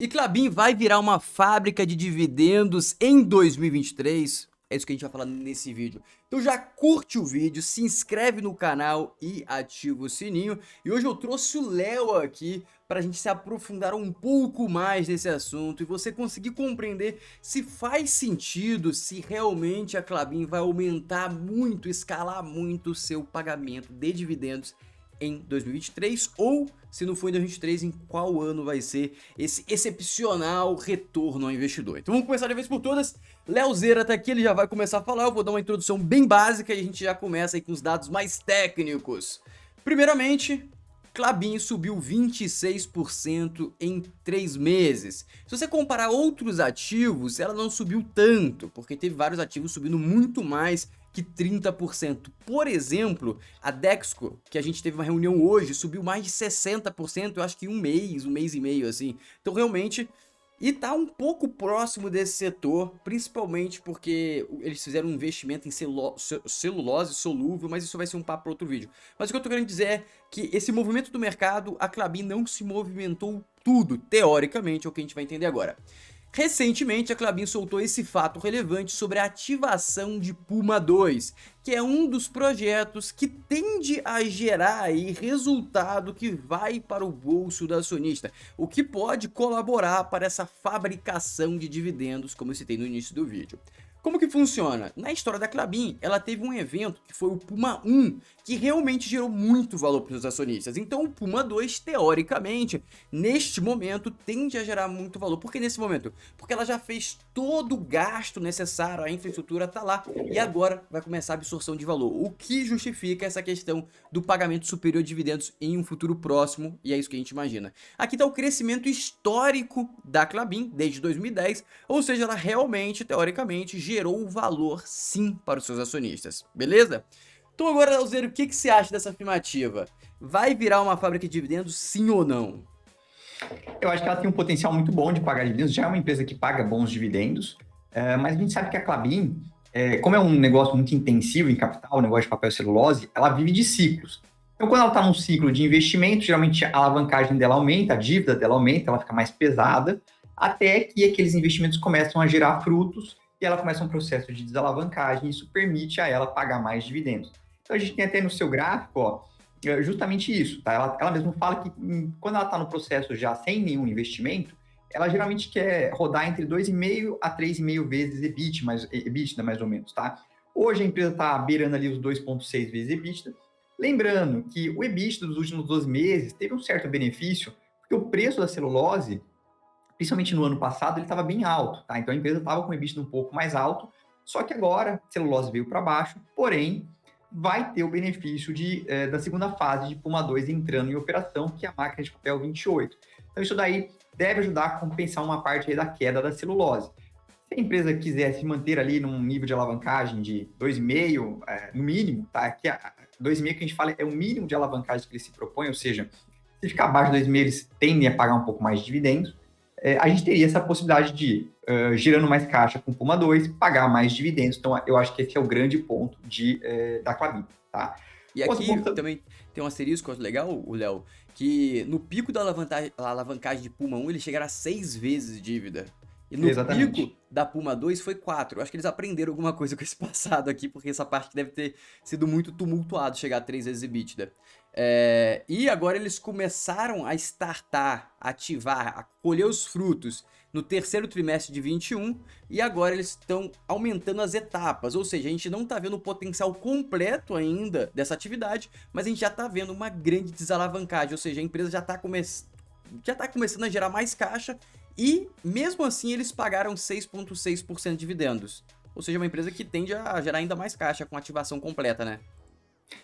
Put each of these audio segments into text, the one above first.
E Klabin vai virar uma fábrica de dividendos em 2023? É isso que a gente vai falar nesse vídeo. Então já curte o vídeo, se inscreve no canal e ativa o sininho. E hoje eu trouxe o Léo aqui para a gente se aprofundar um pouco mais nesse assunto e você conseguir compreender se faz sentido, se realmente a Klabin vai aumentar muito, escalar muito o seu pagamento de dividendos em 2023, ou se não for em 2023, em qual ano vai ser esse excepcional retorno ao investidor. Então vamos começar de vez por todas. Leozeira tá aqui, ele já vai começar a falar, eu vou dar uma introdução bem básica e a gente já começa aí com os dados mais técnicos. Primeiramente, Klabin subiu 26% em 3 meses. Se você comparar outros ativos, ela não subiu tanto, porque teve vários ativos subindo muito mais que 30%. Por exemplo, a Dexco, que a gente teve uma reunião hoje, subiu mais de 60%, eu acho que em um mês e meio, assim. Então, realmente, e tá um pouco próximo desse setor, principalmente porque eles fizeram um investimento em celulose solúvel, mas isso vai ser um papo para outro vídeo. Mas o que eu tô querendo dizer é que esse movimento do mercado, a Klabin não se movimentou tudo, teoricamente, é o que a gente vai entender agora. Recentemente, a Klabin soltou esse fato relevante sobre a ativação de Puma 2, que é um dos projetos que tende a gerar aí resultado que vai para o bolso do acionista, o que pode colaborar para essa fabricação de dividendos, como eu citei no início do vídeo. Como que funciona? Na história da Klabin, ela teve um evento que foi o Puma 1, que realmente gerou muito valor para os acionistas. Então o Puma 2, teoricamente, neste momento, tende a gerar muito valor. Por que nesse momento? Porque ela já fez todo o gasto necessário, a infraestrutura está lá, e agora vai começar a absorção de valor, o que justifica essa questão do pagamento superior de dividendos em um futuro próximo, e é isso que a gente imagina. Aqui está o crescimento histórico da Klabin, desde 2010, ou seja, ela realmente, teoricamente, gerou valor sim para os seus acionistas, beleza? Então agora, Leozeiro, o que você acha dessa afirmativa? Vai virar uma fábrica de dividendos, sim ou não? Eu acho que ela tem um potencial muito bom de pagar dividendos, já é uma empresa que paga bons dividendos, mas a gente sabe que a Klabin, como é um negócio muito intensivo em capital, um negócio de papel e celulose, ela vive de ciclos. Então, quando ela está num ciclo de investimento, geralmente a alavancagem dela aumenta, a dívida dela aumenta, ela fica mais pesada, até que aqueles investimentos começam a gerar frutos e ela começa um processo de desalavancagem, e isso permite a ela pagar mais dividendos. Então, a gente tem até no seu gráfico, ó, justamente isso, tá? Ela mesma fala que quando ela está no processo já sem nenhum investimento, ela geralmente quer rodar entre 2,5 a 3,5 vezes EBITDA, mais ou menos, tá? Hoje a empresa está beirando ali os 2,6 vezes EBITDA. Lembrando que o EBITDA dos últimos 12 meses teve um certo benefício, porque o preço da celulose, principalmente no ano passado, ele estava bem alto, tá? Então a empresa estava com o EBITDA um pouco mais alto, só que agora a celulose veio para baixo, porém vai ter o benefício da segunda fase de Puma 2 entrando em operação, que é a máquina de papel 28. Então isso daí deve ajudar a compensar uma parte aí da queda da celulose. Se a empresa quiser se manter ali num nível de alavancagem de 2,5, no mínimo, tá? Que 2,5 que a gente fala é o mínimo de alavancagem que ele se propõe, ou seja, se ficar abaixo de 2,5, eles tendem a pagar um pouco mais de dividendos. A gente teria essa possibilidade de, girando mais caixa com Puma 2, pagar mais dividendos. Então, eu acho que esse é o grande ponto da Klabin, tá? E Outro aqui ponto, também tem um asterisco legal, o Léo, que no pico da alavancagem de Puma 1 eles chegaram a 6 vezes dívida. E no pico exatamente. da Puma 2 foi 4. Eu acho que eles aprenderam alguma coisa com esse passado aqui, porque essa parte deve ter sido muito tumultuado chegar a 3 vezes EBITDA. E agora eles começaram a startar, a ativar, a colher os frutos no terceiro trimestre de 21 e agora eles estão aumentando as etapas, ou seja, a gente não está vendo o potencial completo ainda dessa atividade, mas a gente já está vendo uma grande desalavancagem, ou seja, a empresa já está começando a gerar mais caixa e mesmo assim eles pagaram 6,6% de dividendos, ou seja, uma empresa que tende a gerar ainda mais caixa com a ativação completa, né?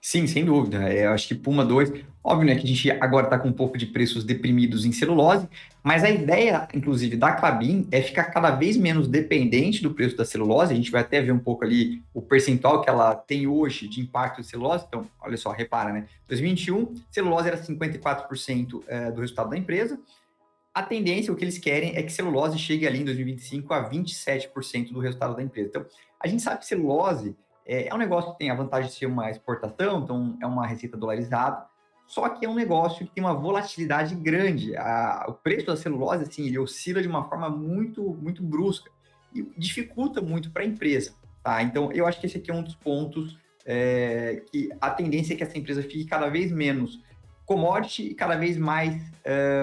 Sim, sem dúvida. Eu acho que Puma 2, óbvio, né, que a gente agora está com um pouco de preços deprimidos em celulose, mas a ideia, inclusive, da Klabin é ficar cada vez menos dependente do preço da celulose. A gente vai até ver um pouco ali o percentual que ela tem hoje de impacto de celulose. Então, olha só, repara, né? 2021, celulose era 54% do resultado da empresa. A tendência, o que eles querem é que celulose chegue ali em 2025 a 27% do resultado da empresa. Então, a gente sabe que celulose é um negócio que tem a vantagem de ser uma exportação, então é uma receita dolarizada, só que é um negócio que tem uma volatilidade grande. O preço da celulose, assim, ele oscila de uma forma muito, muito brusca e dificulta muito para a empresa, tá? Então, eu acho que esse aqui é um dos pontos que a tendência é que essa empresa fique cada vez menos commodity e cada vez mais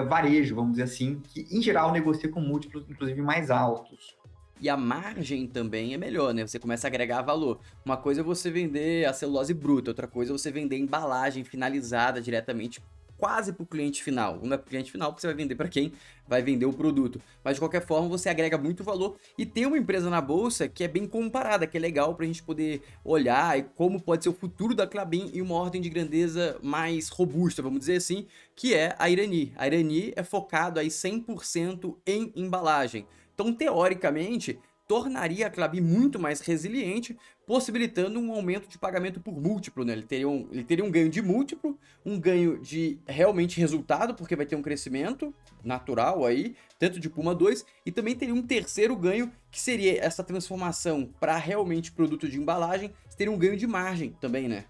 varejo, vamos dizer assim, que em geral negocia com múltiplos, inclusive, mais altos. E a margem também é melhor, né? Você começa a agregar valor. Uma coisa é você vender a celulose bruta, outra coisa é você vender a embalagem finalizada diretamente quase para o cliente final. Não é para o cliente final porque você vai vender para quem vai vender o produto. Mas de qualquer forma você agrega muito valor e tem uma empresa na bolsa que é bem comparada, que é legal para a gente poder olhar e como pode ser o futuro da Klabin em uma ordem de grandeza mais robusta, vamos dizer assim, que é a Irani. A Irani é focado aí 100% em embalagem. Então, teoricamente, tornaria a Klabin muito mais resiliente, possibilitando um aumento de pagamento por múltiplo, né? Ele teria um ganho de múltiplo, um ganho de realmente resultado, porque vai ter um crescimento natural aí, tanto de Puma 2, e também teria um terceiro ganho, que seria essa transformação para realmente produto de embalagem, teria um ganho de margem também, né?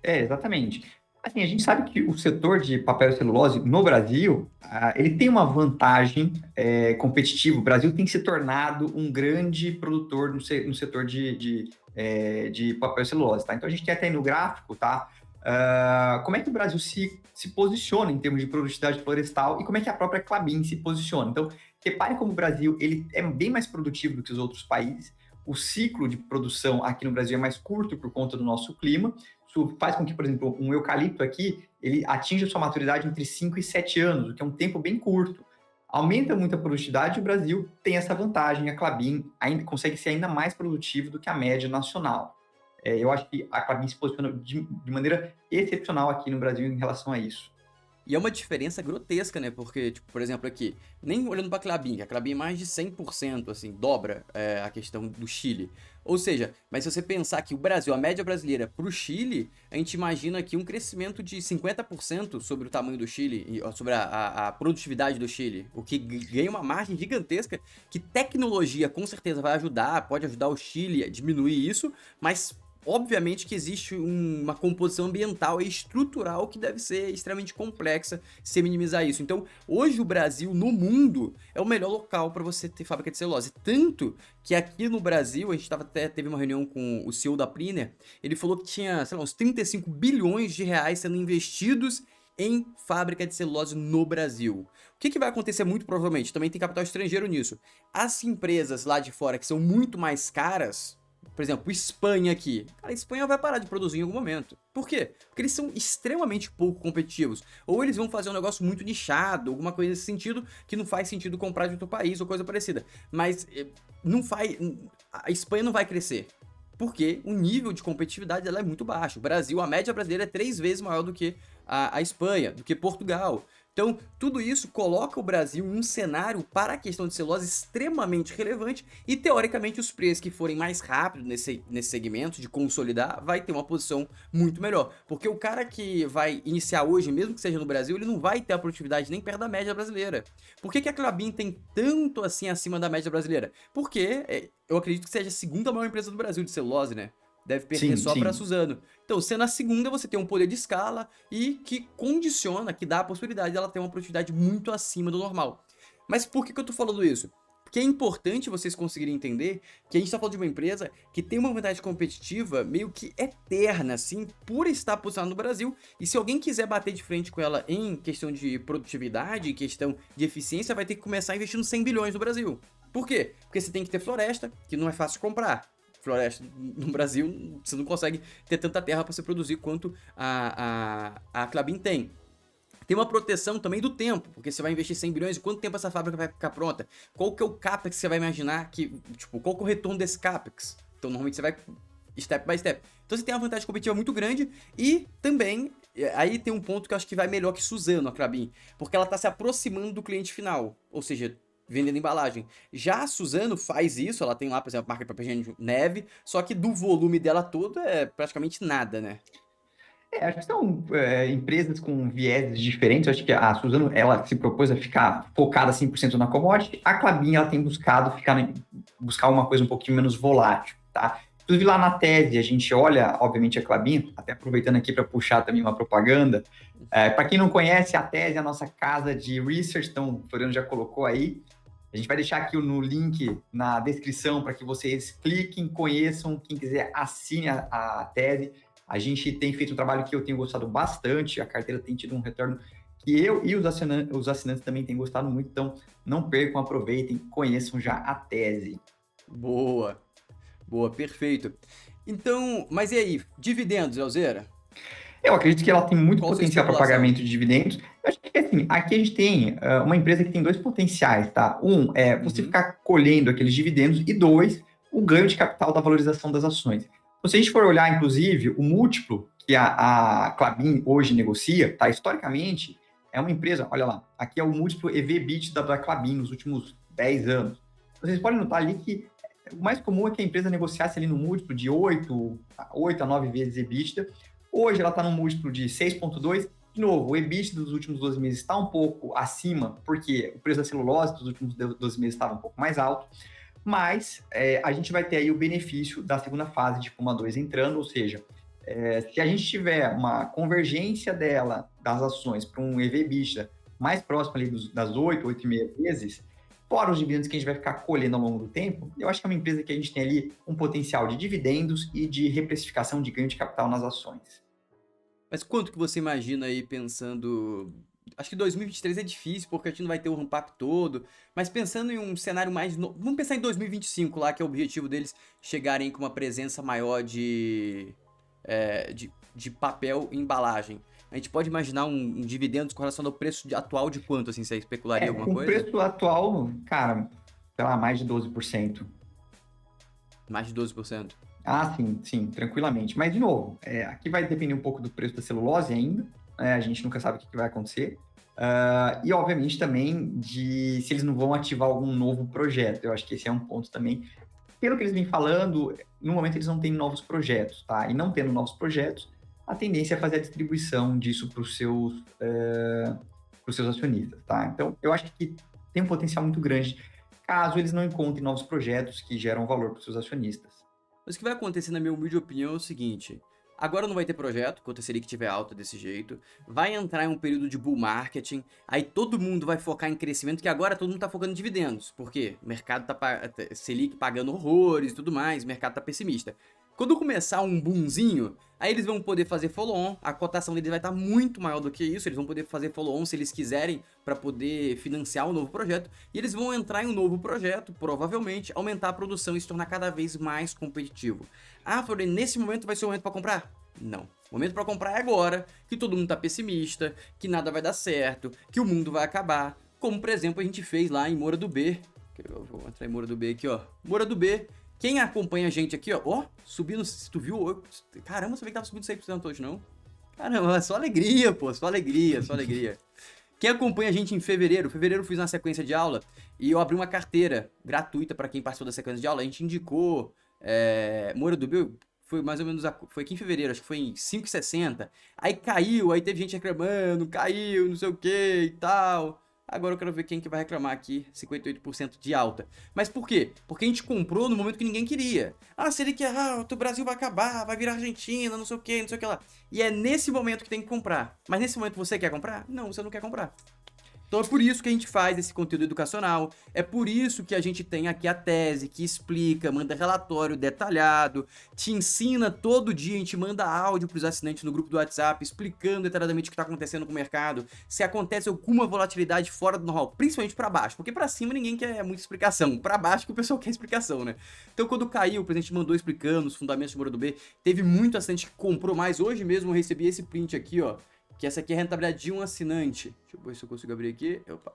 Exatamente. Assim, a gente sabe que o setor de papel e celulose no Brasil, ele tem uma vantagem competitiva. O Brasil tem se tornado um grande produtor no setor de papel e celulose, tá? Então, a gente tem até aí no gráfico, tá? Como é que o Brasil se posiciona em termos de produtividade florestal e como é que a própria Klabin se posiciona. Então, repare como o Brasil ele é bem mais produtivo do que os outros países. O ciclo de produção aqui no Brasil é mais curto por conta do nosso clima. Isso faz com que, por exemplo, um eucalipto aqui, ele atinja sua maturidade entre 5 e 7 anos, o que é um tempo bem curto. Aumenta muito a produtividade e o Brasil tem essa vantagem. A Klabin ainda consegue ser ainda mais produtivo do que a média nacional. Eu acho que a Klabin se posiciona de maneira excepcional aqui no Brasil em relação a isso. E é uma diferença grotesca, né? Porque, tipo, por exemplo, aqui, nem olhando pra Klabin, que a Klabin é mais de 100%, assim, dobra a questão do Chile. Ou seja, mas se você pensar que o Brasil, a média brasileira pro Chile, a gente imagina aqui um crescimento de 50% sobre o tamanho do Chile, sobre a produtividade do Chile, o que ganha uma margem gigantesca, que tecnologia com certeza vai ajudar, pode ajudar o Chile a diminuir isso, mas obviamente que existe uma composição ambiental e estrutural que deve ser extremamente complexa se minimizar isso. Então, hoje o Brasil, no mundo, é o melhor local para você ter fábrica de celulose. Tanto que aqui no Brasil, a gente teve uma reunião com o CEO da Pliner, ele falou que tinha, sei lá, uns 35 bilhões de reais sendo investidos em fábrica de celulose no Brasil. O que vai acontecer muito provavelmente? Também tem capital estrangeiro nisso. As empresas lá de fora que são muito mais caras, por exemplo, Espanha aqui. Cara, a Espanha vai parar de produzir em algum momento. Por quê? Porque eles são extremamente pouco competitivos. Ou eles vão fazer um negócio muito nichado, alguma coisa nesse sentido, que não faz sentido comprar de outro país ou coisa parecida. Mas não faz. A Espanha não vai crescer. Porque o nível de competitividade dela é muito baixo. O Brasil, a média brasileira é 3 vezes maior do que a Espanha, do que Portugal. Então, tudo isso coloca o Brasil em um cenário para a questão de celulose extremamente relevante e, teoricamente, os preços que forem mais rápidos nesse segmento de consolidar vai ter uma posição muito melhor. Porque o cara que vai iniciar hoje, mesmo que seja no Brasil, ele não vai ter a produtividade nem perto da média brasileira. Por que a Klabin tem tanto assim acima da média brasileira? Porque eu acredito que seja a segunda maior empresa do Brasil de celulose, né? Deve perder só para a Suzano. Então, sendo a segunda, você tem um poder de escala e que condiciona, que dá a possibilidade dela ter uma produtividade muito acima do normal. Mas por que eu tô falando isso? Porque é importante vocês conseguirem entender que a gente está falando de uma empresa que tem uma vantagem competitiva meio que eterna, assim, por estar posicionada no Brasil. E se alguém quiser bater de frente com ela em questão de produtividade, em questão de eficiência, vai ter que começar investindo 100 bilhões no Brasil. Por quê? Porque você tem que ter floresta, que não é fácil de comprar. Floresta no Brasil, você não consegue ter tanta terra para você produzir quanto a Klabin tem. Tem uma proteção também do tempo, porque você vai investir 100 bilhões e quanto tempo essa fábrica vai ficar pronta? Qual que é o CAPEX que você vai imaginar que, tipo, qual que é o retorno desse CAPEX? Então, normalmente você vai step by step. Então, você tem uma vantagem competitiva muito grande e também, aí tem um ponto que eu acho que vai melhor que Suzano, a Klabin, porque ela está se aproximando do cliente final, ou seja, vendendo embalagem. Já a Suzano faz isso, ela tem lá, por exemplo, marca de papel higiênico neve, só que do volume dela todo é praticamente nada, né? Acho que são empresas com vieses diferentes. Eu acho que a Suzano, ela se propôs a ficar focada 100% na commodity. A Klabin, ela tem buscar uma coisa um pouquinho menos volátil, tá? Inclusive lá na tese, a gente olha, obviamente, a Klabin, até aproveitando aqui para puxar também uma propaganda. Para quem não conhece, a tese é a nossa casa de research, então o Floriano já colocou aí. A gente vai deixar aqui no link na descrição para que vocês cliquem, conheçam, quem quiser assine a tese. A gente tem feito um trabalho que eu tenho gostado bastante, a carteira tem tido um retorno que eu e os assinantes também têm gostado muito, então não percam, aproveitem, conheçam já a tese. Boa, boa, perfeito. Então, mas e aí, dividendos, Elzeira? Eu acredito que ela tem muito Qual a sua potencial para especulação? pagamento de dividendos. Eu acho que, assim, aqui a gente tem uma empresa que tem dois potenciais, tá? Um é você Uhum. ficar colhendo aqueles dividendos e dois, o ganho de capital da valorização das ações. Então, se a gente for olhar, inclusive, o múltiplo que a Klabin hoje negocia, tá? Historicamente, é uma empresa, olha lá, aqui é o múltiplo EV/EBITDA da Klabin nos últimos 10 anos. Vocês podem notar ali que o mais comum é que a empresa negociasse ali no múltiplo de 8 a 9 vezes EBITDA. Hoje ela está num múltiplo de 6,2. De novo, o EBITDA dos últimos 12 meses está um pouco acima, porque o preço da celulose dos últimos 12 meses estava um pouco mais alto, mas a gente vai ter aí o benefício da segunda fase de Puma 2 entrando, ou seja, se a gente tiver uma convergência dela, das ações, para um EV/EBITDA mais próximo ali das 8,5 vezes, fora os dividendos que a gente vai ficar colhendo ao longo do tempo, eu acho que é uma empresa que a gente tem ali um potencial de dividendos e de reprecificação de ganho de capital nas ações. Mas quanto que você imagina aí pensando... Acho que 2023 é difícil, porque a gente não vai ter o ramp-up todo, mas pensando em um cenário mais... Vamos pensar em 2025 lá, que é o objetivo deles chegarem com uma presença maior de papel e embalagem. A gente pode imaginar um dividendo com relação ao preço atual de quanto, assim, você especularia alguma Com o coisa? preço atual, cara, sei lá, mais de 12%. Mais de 12%. Ah, sim, sim, tranquilamente. Mas, de novo, aqui vai depender um pouco do preço da celulose ainda, né? A gente nunca sabe o que vai acontecer. E, obviamente, também de se eles não vão ativar algum novo projeto. Eu acho que esse é um ponto também. Pelo que eles vêm falando, no momento eles não têm novos projetos, tá? E não tendo novos projetos, a tendência é fazer a distribuição disso para os seus acionistas, tá? Então, eu acho que tem um potencial muito grande caso eles não encontrem novos projetos que geram valor para os seus acionistas. Mas o que vai acontecer, na minha humilde opinião, é o seguinte: agora não vai ter projeto, aconteceria que tiver alta desse jeito, vai entrar em um período de bull marketing, aí todo mundo vai focar em crescimento, que agora todo mundo tá focando em dividendos. Por quê? O mercado tá Selic pagando horrores e tudo mais, o mercado tá pessimista. Quando começar um boomzinho, aí eles vão poder fazer follow-on, a cotação deles vai estar muito maior do que isso, eles vão poder fazer follow-on se eles quiserem para poder financiar um novo projeto, e eles vão entrar em um novo projeto, provavelmente, aumentar a produção e se tornar cada vez mais competitivo. Ah, Florian, nesse momento vai ser o momento para comprar? Não. O momento para comprar é agora, que todo mundo tá pessimista, que nada vai dar certo, que o mundo vai acabar, como por exemplo a gente fez lá em Moura do B. Eu vou entrar em Moura do B aqui, ó. Moura do B. Quem acompanha a gente aqui, ó, subindo, se tu viu, caramba, você vê que tava subindo 100% hoje, não? Caramba, só alegria, pô, só alegria, só alegria. Quem acompanha a gente em fevereiro eu fiz uma sequência de aula e eu abri uma carteira gratuita para quem participou da sequência de aula, a gente indicou Moura do Bill, foi mais ou menos, foi aqui em fevereiro, acho que foi em 5,60, aí caiu, aí teve gente reclamando, caiu, não sei o que e tal... Agora eu quero ver quem que vai reclamar aqui, 58% de alta. Mas por quê? Porque a gente comprou no momento que ninguém queria. Ah, seria que o Brasil vai acabar, vai virar Argentina, não sei o que, não sei o que lá. E é nesse momento que tem que comprar. Mas nesse momento você quer comprar? Não, você não quer comprar. Então é por isso que a gente faz esse conteúdo educacional, é por isso que a gente tem aqui a tese que explica, manda relatório detalhado, te ensina todo dia, a gente manda áudio para os assinantes no grupo do WhatsApp, explicando detalhadamente o que está acontecendo com o mercado, se acontece alguma volatilidade fora do normal, principalmente para baixo, porque para cima ninguém quer muita explicação, para baixo que o pessoal quer explicação, né? Então quando caiu, o presidente mandou explicando os fundamentos do Moura do B, teve muito assinante que comprou mais, hoje mesmo eu recebi esse print aqui, ó, que essa aqui é a rentabilidade de um assinante. Deixa eu ver se eu consigo abrir aqui. Opa.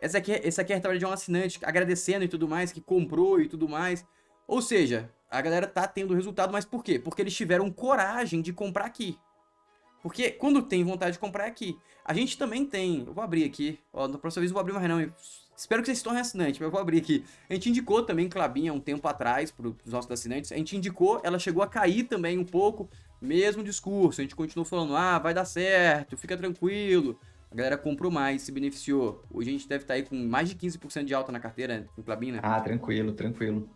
Essa aqui é a rentabilidade de um assinante, agradecendo e tudo mais, que comprou e tudo mais. Ou seja, a galera tá tendo resultado, mas por quê? Porque eles tiveram coragem de comprar aqui. Porque quando tem vontade de comprar é aqui. A gente também tem. Eu vou abrir aqui. Ó, na próxima vez eu vou abrir mais não. Espero que vocês se tornem assinantes, mas eu vou abrir aqui. A gente indicou também Klabin há um tempo atrás para os nossos assinantes. A gente indicou, ela chegou a cair também um pouco. Mesmo discurso, a gente continuou falando, vai dar certo, fica tranquilo. A galera comprou mais, se beneficiou. Hoje a gente deve estar aí com mais de 15% de alta na carteira com Klabin, né? Ah, tranquilo, tranquilo.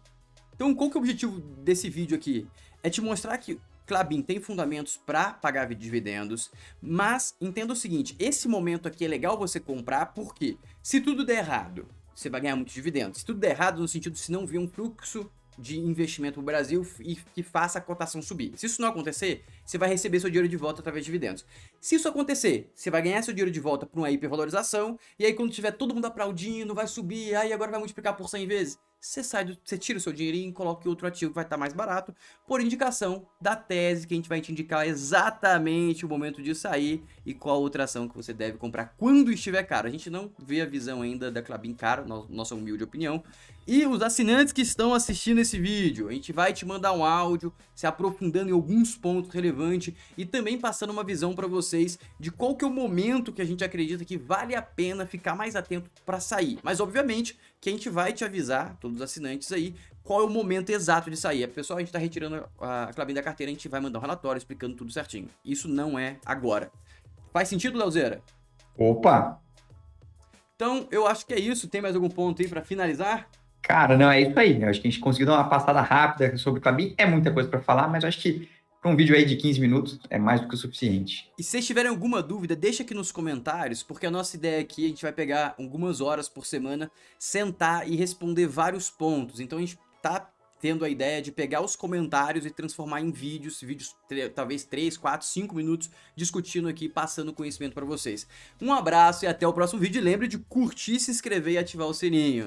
Então, qual que é o objetivo desse vídeo aqui? É te mostrar que Klabin tem fundamentos para pagar dividendos, mas entenda o seguinte, esse momento aqui é legal você comprar porque se tudo der errado, você vai ganhar muitos dividendos. Se tudo der errado no sentido de se não vir um fluxo de investimento no Brasil e que faça a cotação subir. Se isso não acontecer, você vai receber seu dinheiro de volta através de dividendos. Se isso acontecer, você vai ganhar seu dinheiro de volta por uma hipervalorização, e aí quando tiver todo mundo aplaudindo, vai subir, aí agora vai multiplicar por 100 vezes, você tira o seu dinheirinho e coloca em outro ativo que vai estar mais barato, por indicação da tese que a gente vai te indicar exatamente o momento de sair e qual outra ação que você deve comprar quando estiver caro. A gente não vê a visão ainda da Klabin cara, nossa humilde opinião. E os assinantes que estão assistindo esse vídeo, a gente vai te mandar um áudio se aprofundando em alguns pontos relevantes e também passando uma visão para vocês de qual que é o momento que a gente acredita que vale a pena ficar mais atento para sair. Mas obviamente que a gente vai te avisar, todos os assinantes aí, qual é o momento exato de sair. Pessoal, a gente está retirando a Klabin da carteira, a gente vai mandar um relatório explicando tudo certinho. Isso não é agora. Faz sentido, Leozeira? Opa! Então, eu acho que é isso. Tem mais algum ponto aí para finalizar? Cara, não, é isso aí. Eu acho que a gente conseguiu dar uma passada rápida sobre o Klabin. É muita coisa para falar, mas eu acho que para um vídeo aí de 15 minutos é mais do que o suficiente. E se vocês tiverem alguma dúvida, deixa aqui nos comentários, porque a nossa ideia aqui, a gente vai pegar algumas horas por semana, sentar e responder vários pontos. Então a gente tá tendo a ideia de pegar os comentários e transformar em vídeos talvez 3, 4, 5 minutos, discutindo aqui, passando conhecimento para vocês. Um abraço e até o próximo vídeo. E lembre de curtir, se inscrever e ativar o sininho.